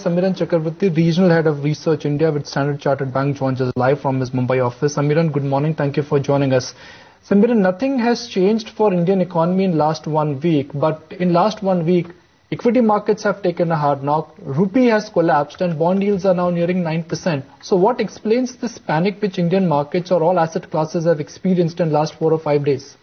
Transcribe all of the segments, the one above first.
Samiran Chakravarti, Regional Head of Research India with Standard Chartered Bank, joins us live from his Mumbai office. Samiran, good morning. Thank you for joining us. Samiran, nothing has changed for Indian economy in last 1 week, but in last 1 week, equity markets have taken a hard knock. Rupee has collapsed and bond yields are now nearing 9%. So what explains this panic which Indian markets or all asset classes have experienced in last 4 or 5 days?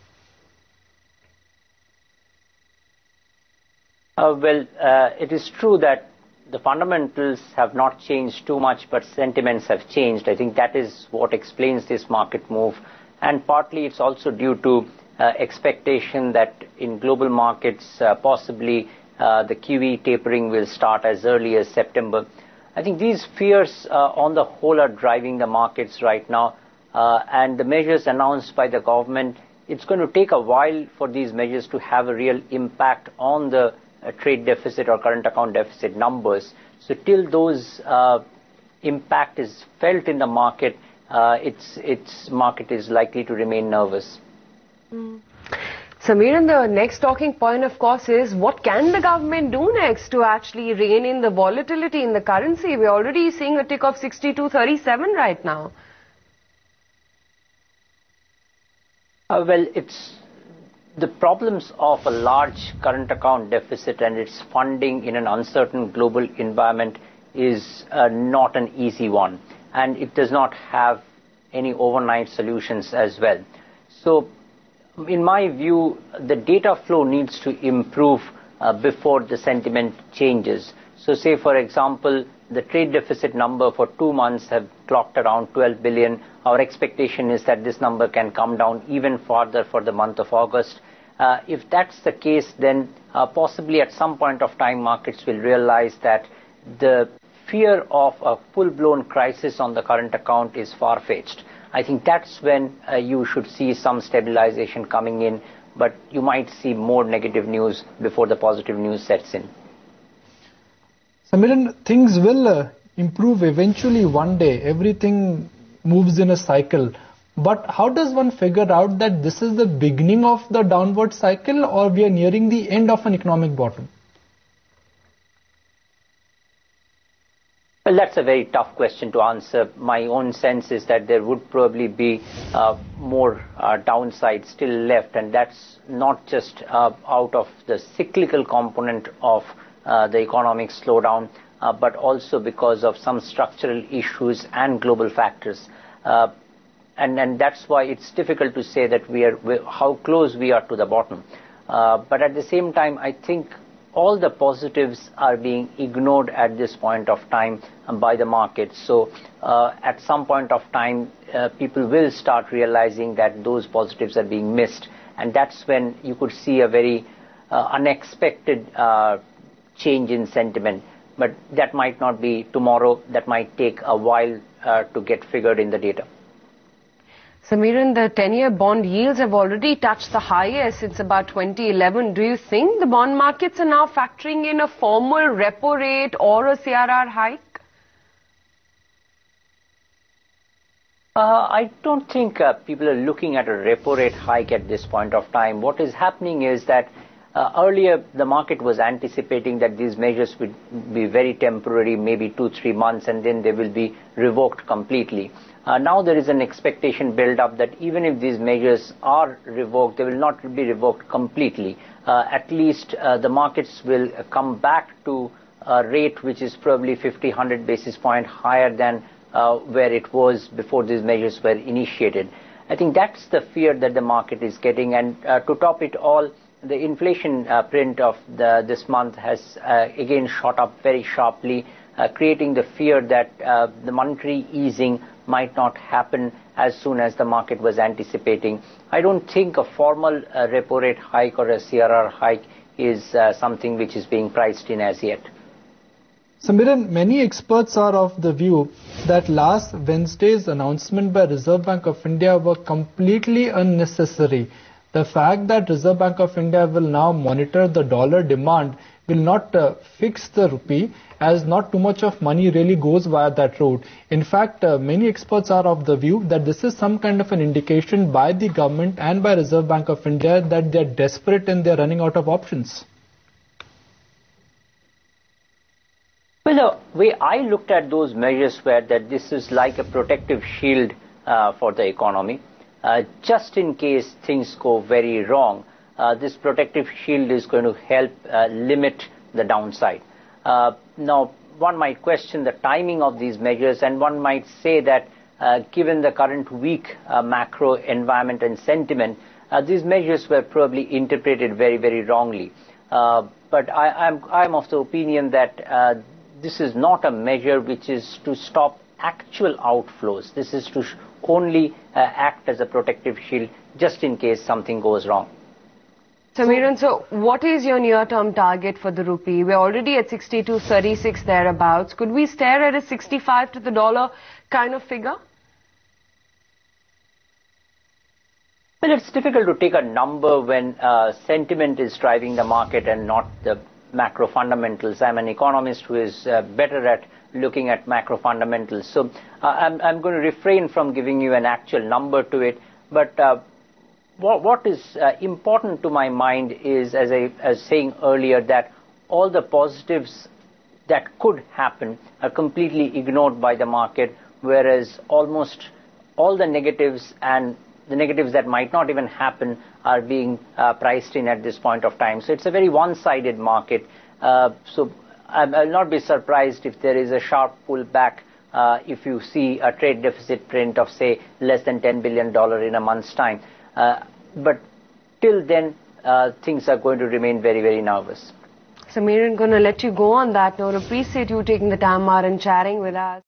It is true that the fundamentals have not changed too much, but sentiments have changed. I think that is what explains this market move. And partly it's also due to expectation that in global markets, possibly the QE tapering will start as early as September. I think these fears on the whole are driving the markets right now. And the measures announced by the government, it's going to take a while for these measures to have a real impact on the trade deficit or current account deficit numbers. So till those impact is felt in the market, its market is likely to remain nervous. Samiran, the next talking point, of course, is what can the government do next to actually rein in the volatility in the currency? We're already seeing a tick of 62.37 right now. It's the problems of a large current account deficit and its funding in an uncertain global environment is not an easy one. And it does not have any overnight solutions as well. So, in my view, the data flow needs to improve before the sentiment changes. So, say, for example, the trade deficit number for 2 months have clocked around 12 billion. Our expectation is that this number can come down even further for the month of August. If that's the case, then possibly at some point of time, markets will realize that the fear of a full-blown crisis on the current account is far-fetched. I think that's when you should see some stabilization coming in, but you might see more negative news before the positive news sets in. Samiran, things will improve eventually one day. Everything moves in a cycle. But how does one figure out that this is the beginning of the downward cycle or we are nearing the end of an economic bottom? Well, that's a very tough question to answer. My own sense is that there would probably be more downside still left, and that's not just out of the cyclical component of the economic slowdown, but also because of some structural issues and global factors. And that's why it's difficult to say that how close we are to the bottom. But at the same time, I think all the positives are being ignored at this point of time by the market. So at some point of time, people will start realizing that those positives are being missed. And that's when you could see a very unexpected change in sentiment. But that might not be tomorrow. That might take a while to get figured in the data. Samiran, the 10-year bond yields have already touched the highest since about 2011. Do you think the bond markets are now factoring in a formal repo rate or a CRR hike? I don't think people are looking at a repo rate hike at this point of time. What is happening is that earlier the market was anticipating that these measures would be very temporary, maybe 2-3 months, and then they will be revoked completely. Now there is an expectation built up that even if these measures are revoked, they will not be revoked completely. At least the markets will come back to a rate which is probably 50-100 basis points higher than where it was before these measures were initiated. I think that's the fear that the market is getting. And to top it all, the inflation print of this month has again shot up very sharply, creating the fear that the monetary easing might not happen as soon as the market was anticipating. I don't think a formal repo rate hike or a CRR hike is something which is being priced in as yet. Samiran, many experts are of the view that last Wednesday's announcement by Reserve Bank of India were completely unnecessary. The fact that Reserve Bank of India will now monitor the dollar demand will not fix the rupee, as not too much of money really goes via that route. In fact, many experts are of the view that this is some kind of an indication by the government and by Reserve Bank of India that they are desperate and they are running out of options. Well, the way I looked at those measures were that this is like a protective shield for the economy. Just in case things go very wrong, this protective shield is going to help limit the downside. Now, one might question the timing of these measures, and one might say that given the current weak macro environment and sentiment, these measures were probably interpreted very, very wrongly. But I'm of the opinion that this is not a measure which is to stop actual outflows. This is to only act as a protective shield just in case something goes wrong. Samiran, so what is your near-term target for the rupee? We're already at 62.36 thereabouts. Could we stare at a 65 to the dollar kind of figure? Well, it's difficult to take a number when sentiment is driving the market and not the macro fundamentals. I'm an economist who is better at looking at macro fundamentals. So I'm going to refrain from giving you an actual number to it. But what is important to my mind is, as I was saying earlier, that all the positives that could happen are completely ignored by the market, whereas almost all the negatives and the negatives that might not even happen are being priced in at this point of time. So it's a very one-sided market. So I'll not be surprised if there is a sharp pullback if you see a trade deficit print of, say, less than $10 billion in a month's time. But till then, things are going to remain very, very nervous. Samiran, going to let you go on that note. Appreciate you taking the time out and chatting with us.